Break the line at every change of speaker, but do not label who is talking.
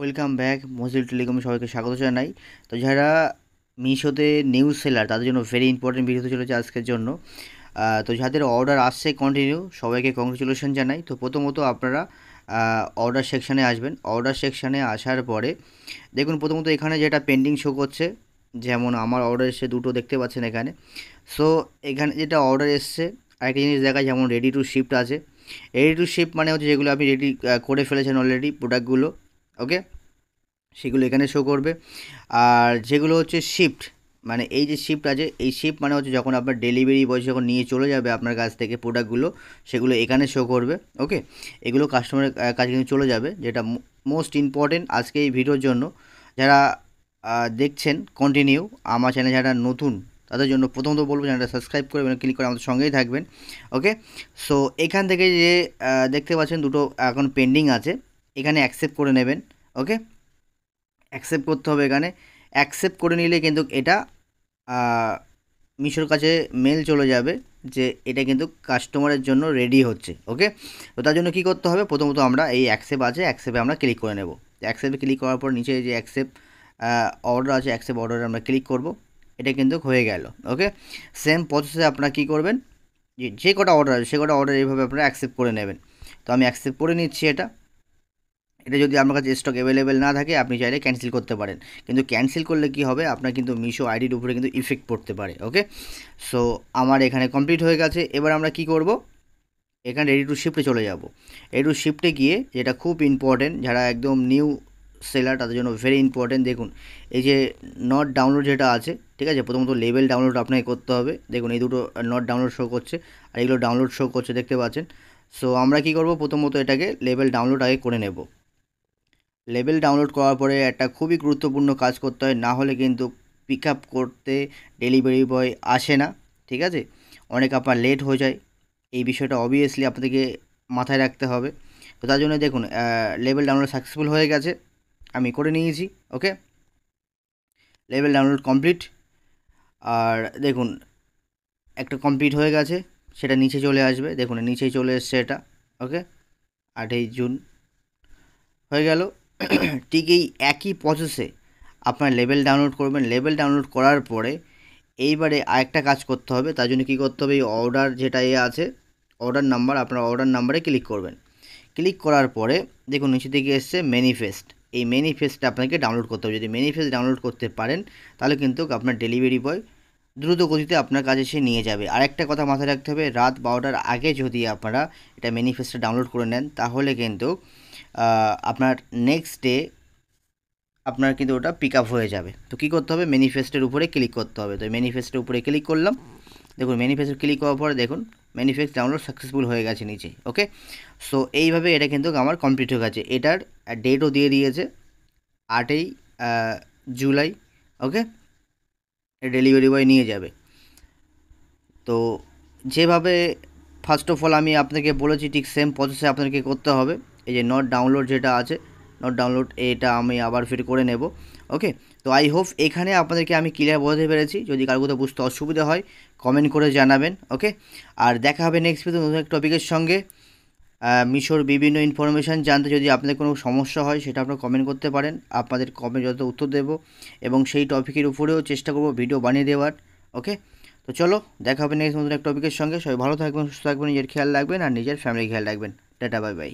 Welcome back মজিল টেলিকমে সবাইকে স্বাগত জানাই। তো যারা মিশোতে নিউজ সেলার তাদের জন্য ভেরি ইম্পর্টেন্ট ভিডিও চলেছে আজকের জন্য। তো যাদের অর্ডার আসছে কন্টিনিউ সবাইকে কংগ্রেচুলেশন জানাই। তো প্রথমত আপনারা অর্ডার সেকশানে আসবেন। অর্ডার সেকশানে আসার পরে দেখুন প্রথমত এখানে যেটা পেন্ডিং শো করছে, যেমন আমার অর্ডার এসছে দুটো দেখতে পাচ্ছেন এখানে। সো এখানে যেটা অর্ডার এসছে আরেকটা জিনিস দেখায়, যেমন রেডি টু শিফট আছে। রেডি টু শিফট মানে হচ্ছে যেগুলো আপনি রেডি করে ফেলেছেন অলরেডি প্রোডাক্টগুলো, ওকে, সেগুলো এখানে শো করবে। আর যেগুলো হচ্ছে শিফট, মানে এই যে শিফট আছে, এই শিফট মানে হচ্ছে যখন আপনার ডেলিভারি বয় যখন নিয়ে চলে যাবে আপনার কাছ থেকে প্রোডাক্টগুলো, সেগুলো এখানে শো করবে। ওকে, এগুলো কাস্টমারের কাছে কিন্তু চলে যাবে, যেটা মোস্ট ইম্পর্টেন্ট আজকে এই ভিডিওর জন্য। যারা দেখছেন কন্টিনিউ আমার চ্যানেল, যারা নতুন তাদের জন্য প্রথমত বলবো চ্যানেলটা সাবস্ক্রাইব করে ক্লিক করে আমাদের সঙ্গেই থাকবেন। ওকে, সো এখান থেকে যে দেখতে পাচ্ছেন দুটো এখন পেন্ডিং আছে, এখানে অ্যাকসেপ্ট করে নেবেন। ওকে, অ্যাকসেপ্ট করতে হবে। এখানে অ্যাকসেপ্ট করে নিলে কিন্তু এটা মিশোর কাছে মেল চলে যাবে যে এটা কিন্তু কাস্টমারের জন্য রেডি হচ্ছে। ওকে, তো তার জন্য কী করতে হবে, প্রথমত আমরা এই অ্যাকসেপ্ট আছে, অ্যাকসেপ্টে আমরা ক্লিক করে নেব। অ্যাকসেপ্টে ক্লিক করার পর নিচে যে অ্যাকসেপ্ট অর্ডার আছে, অ্যাকসেপ্ট অর্ডারে আমরা ক্লিক করব। এটা কিন্তু হয়ে গেল। ওকে, সেম প্রসেসে আপনারা কী করবেন, যে কটা অর্ডার আছে সে কটা অর্ডার এইভাবে আপনারা অ্যাকসেপ্ট করে নেবেন। তো আমি অ্যাকসেপ্ট করে নিচ্ছি। এটা যদি আপনার কাছে স্টক অ্যাভেলেবেল না থাকে আপনি চাইলে ক্যান্সেল করতে পারেন, কিন্তু ক্যান্সেল করলে কি হবে, আপনার কিন্তু মিশো আইডির উপরে কিন্তু ইফেক্ট পড়তে পারে। ওকে, সো আমার এখানে কমপ্লিট হয়ে গেছে। এবার আমরা কি করব, এখানে রেডি টু শিফটে চলে যাব। রেডি টু শিফটে গিয়ে, যেটা খুব ইম্পর্টেন্ট যারা একদম নিউ সেলার তাদের জন্য ভেরি ইম্পর্টেন্ট, দেখুন এই যে নট ডাউনলোড যেটা আছে, ঠিক আছে, প্রথমত লেভেল ডাউনলোড আপনাকে করতে হবে। দেখুন এই দুটো নট ডাউনলোড শো করছে আর এগুলো ডাউনলোড শো করছে, দেখতে পাচ্ছেন। সো আমরা কি করব, প্রথমত এটাকে লেভেল ডাউনলোড আগে করে নেব। লেভেল ডাউনলোড করার পরে একটা খুবই গুরুত্বপূর্ণ কাজ করতে হয়, না হলে কিন্তু পিক আপ করতে ডেলিভারি বয় আসে না, ঠিক আছে, অনেক আপনার লেট হয়ে যায়। এই বিষয়টা অবভিয়াসলি আপনাদেরকে মাথায় রাখতে হবে। তো তার জন্য দেখুন লেভেল ডাউনলোড সাকসেসফুল হয়ে গেছে, আমি করে নিয়েছি। ওকে, লেভেল ডাউনলোড কমপ্লিট। আর দেখুন একটা কমপ্লিট হয়ে গেছে, সেটা নিচে চলে আসবে। দেখুন নিচেই চলে এসছে এটা। ওকে, 8ই জুন হয়ে গেল। ঠিক এই একই প্রসেসে আপনার লেভেল ডাউনলোড করবেন। লেভেল ডাউনলোড করার পরে এইবারে আরেকটা কাজ করতে হবে। তার জন্য কী করতে হবে, এই অর্ডার যেটা আছে অর্ডার নাম্বার, আপনার অর্ডার নাম্বারে ক্লিক করবেন। ক্লিক করার পরে দেখুন নিচে দিকে এসছে ম্যানিফেস্ট। এই ম্যানিফেস্টটা আপনাকে ডাউনলোড করতে হবে। যদি ম্যানিফেস্ট ডাউনলোড করতে পারেন তাহলে কিন্তু আপনার ডেলিভারি বয় দ্রুত গতিতে আপনার কাছে সে নিয়ে যাবে। আরেকটা কথা মাথায় রাখতে হবে, রাত 12টার আগে যদি আপনারা এটা ম্যানিফেস্টটা ডাউনলোড করে নেন তাহলে কিন্তু আপনার নেক্সট ডে আপনার কিন্তু ওটা পিক আপ হয়ে যাবে। তো কী করতে হবে, ম্যানিফেস্টের উপরে ক্লিক করতে হবে। তো ম্যানিফেস্টের উপরে ক্লিক করলাম। দেখুন ম্যানিফেস্টে ক্লিক করার পরে দেখুন ম্যানিফেস্ট ডাউনলোড সাকসেসফুল হয়ে গেছে নিচে। ওকে, সো এইভাবে এটা কিন্তু আমার কমপ্লিট হয়ে গেছে। এটার ডেটও দিয়ে দিয়েছে 8ই জুলাই। ওকে, ডেলিভারি বয় নিয়ে যাবে। তো যেভাবে ফার্স্ট অফ অল আমি আপনাকে বলেছি ঠিক সেম প্রসেসে আপনাকে করতে হবে। এই যে নট ডাউনলোড যেটা আছে, নট ডাউনলোড, এটা আমি আবার ফির করে নেব। ওকে, তো আই হোপ এখানে আপনাদেরকে আমি ক্লিয়ার বোঝাতে পেরেছি। যদি কারো কোথাও বুঝতে অসুবিধা হয় কমেন্ট করে জানাবেন। ওকে, আর দেখা হবে নেক্সট ভিডিও নতুন একটা টপিকের সঙ্গে। মিশোর বিভিন্ন ইনফরমেশান জানতে যদি আপনাদের কোনো সমস্যা হয় সেটা আপনারা কমেন্ট করতে পারেন, আপনাদের কমেন্ট যত উত্তর দেব এবং সেই টপিকের উপরেও চেষ্টা করব ভিডিও বানিয়ে দেওয়ার। ওকে, তো চলো দেখা হবে নেক্সট নতুন একটা টপিকের সঙ্গে। সবাই ভালো থাকবেন, সুস্থ থাকবেন, নিজের খেয়াল রাখবেন আর নিজের ফ্যামিলির খেয়াল রাখবেন। Tata, bye bye.